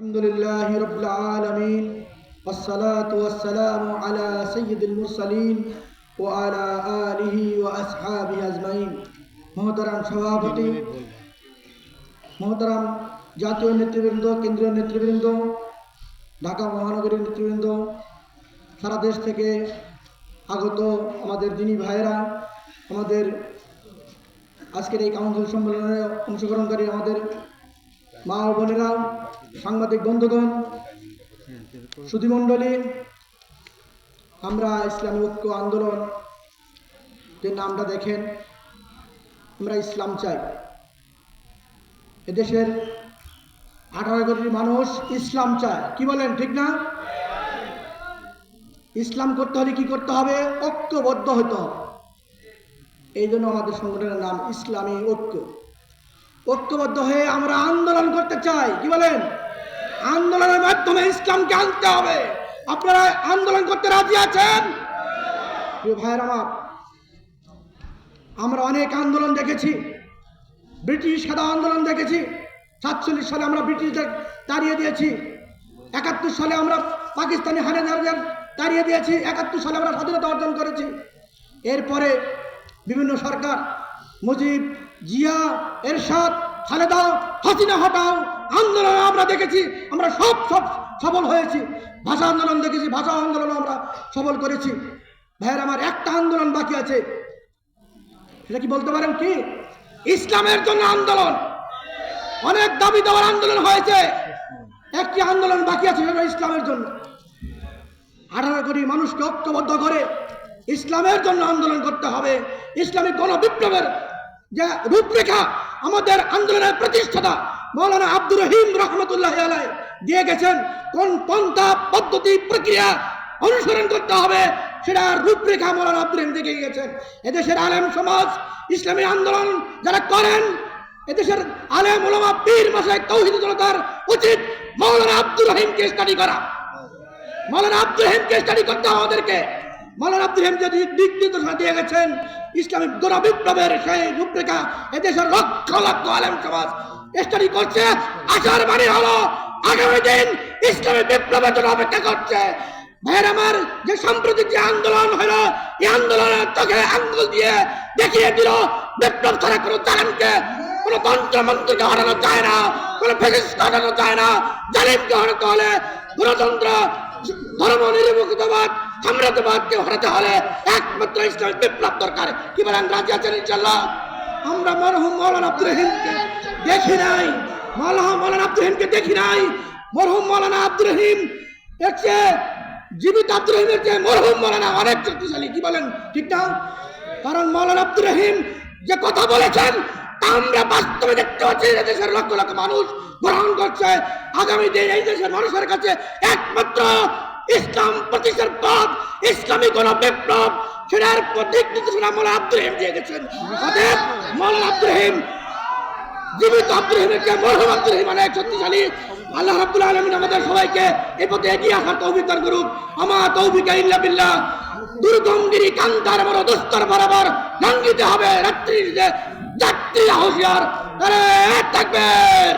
আলহামদুলিল্লাহি রাব্বিল আলামিন ওয়াসসালাতু ওয়াসসালামু আলা সাইয়্যিদিল মুরসালিন ওয়া আলা আলিহি ওয়া আসহাবিহি আজমাইন। মহতারাম সভাপতি, মহতারাম জাতীয় নেতৃবৃন্দ, কেন্দ্রীয় নেতৃবৃন্দ, ঢাকা মহানগরীর নেতৃবৃন্দ, সারা দেশ থেকে আগত আমাদের দিনী ভাইয়েরা, আমাদের আজকের এই কাউন্সিল সম্মেলনে অংশগ্রহণকারী আমাদের মা ও বোনেরা, সাংবাদিক বন্ধুগণ, সুধীমণ্ডলী, আমরা ইসলামী ঐক্য আন্দোলন যে নামটা দেখেন, আমরা ইসলাম চাই। এদেশের 18 কোটি মানুষ ইসলাম চায়। কি বলেন, ঠিক না? ইসলাম করতে হলে কি করতে হবে? ঐক্যবদ্ধ হতে হবে। এই জন্য আমাদের সংগঠনের নাম ইসলামী ঐক্য। ঐক্যবদ্ধ হয়ে আমরা আন্দোলন করতে চাই। কি বলেন? আন্দোলনের মাধ্যমে ইসলামকে আনতে হবে। আপনারা আন্দোলন করতে রাজি আছেন? প্রিয় ভাইয়ের আমার, আমরা অনেক আন্দোলন দেখেছি। ব্রিটিশ সাদা আন্দোলন দেখেছি। 47 সালে আমরা ব্রিটিশদের তাড়িয়ে দিয়েছি। 71 সালে আমরা পাকিস্তানি হানাদারদের তাড়িয়ে দিয়েছি। 71 সালে আমরা স্বাধীনতা অর্জন করেছি। এরপরে বিভিন্ন সরকার, মুজিব, জিয়া, এরশাদ, খালেদা, হাসিনা হটাও আন্দোলন আমরা দেখেছি। আমরা সব সফল হয়েছি। ভাষা আন্দোলন দেখেছি, ভাষা আন্দোলন আমরা সফল করেছি। ভাইয়ের আমার, একটা আন্দোলন বাকি আছে। সেটা কি বলতে পারেন? কি? ইসলামের জন্য আন্দোলন। অনেক দাবি দেওয়ার আন্দোলন হয়েছে, একটি আন্দোলন বাকি আছে, সেটা ইসলামের জন্য। 18 কোটি মানুষকে ঐক্যবদ্ধ করে ইসলামের জন্য আন্দোলন করতে হবে। ইসলামিক গণবিপ্লবের যে রূপরেখা আমাদের আন্দোলনের প্রতিষ্ঠাতা মৌলানা আব্দুর রহিম রহমতুল্লাহ আলাইহি দিয়ে গেছেন, কোন পন্থা পদ্ধতি প্রক্রিয়া অনুসরণ করতে হবে সেটার রূপরেখা মৌলানা আব্দুর রহিম দিয়ে গেছেন। এদেশের আলেম সমাজ, ইসলামী আন্দোলন যারা করেন, এদেশের আলেম ওলামা পীর মাশায়েখ তাওহীদ জনতার উচিত মৌলানা আব্দুর রহিমকে স্টাডি করা। মৌলানা আব্দুর রহিমকে স্টাডি করতে হবে আমাদেরকে। মৌলানা আব্দুর রহিম যে দিক নির্দেশনা দিয়ে গেছেন ইসলামিক গণবিপ্লবের সেই রূপরেখা এদেশের লক্ষ লক্ষ আলেম সমাজ স্টাডি করছে। আশার বাণী হলো আগামী দিন ইসলামী বিপ্লবের জন্য অপেক্ষা করছে। ভাইয়ের আমার, যে সাম্প্রতিক যে আন্দোলন হলো, এই আন্দোলনের চোখে আঙ্গুল দিয়ে দেখিয়ে দিল বিপ্লব ছাড়া কোনো জালেমকে, কোনো তন্ত্র মন্ত্রকে হারানো যায় না, কোনো ফ্যাসিস্টকে হারানো যায় না। জালেমকে হারাতে হলে, গণতন্ত্র, ধর্ম নিরপেক্ষতাবাদ, সাম্রাজ্যবাদকে হারাতে হলে একমাত্র ইসলামিক বিপ্লব দরকার। কি বলেন, রাজি আছেন ইনশাআল্লাহ? আমরা মরহুম মৌলানা আব্দুর রহিমকে দেখি নাই, মৌলানা আব্দুর রহিমকে দেখি নাই। মরহুম মৌলানা আব্দুর রহিম এসে জীবিত আব্দুর রহিমের যে মরহুম মৌলানা অনেক শক্তিশালী। কি বলেন, ঠিক না? কারণ মৌলানা আব্দুর রহিম যে কথা বলেছেন তা আমরা বাস্তবে দেখতে পাচ্ছি। দেশের লক্ষ লক্ষ মানুষ গ্রহণ করছে। আগামী দিন এই দেশের মানুষের কাছে একমাত্র ইসলাম প্রতিষ্ঠার পথ ইসলামী গণবিপ্লব, সেটার দিক নির্দেশনা মৌলানা আব্দুর রহিম দিয়ে গেছেন। অতএব মৌলানা আব্দুর রহিম, জীবিত আব্দুর রহিমের যে মরহুম আব্দুর রহিম অনেক শক্তিশালী। আল্লাহ রাব্বুল আলামিন আমাদের সবাইকে এই পথে এগিয়ে আসার তৌফিক দান করুক। আমা তৌফিকা ইল্লা বিল্লাহ। দুর্গমগিরি কান্তার বড় দস্তর বরাবর লঙ্ঘিতে হবে রাত্রির যে যাত্রী হুঁশিয়ার। তাকবীর।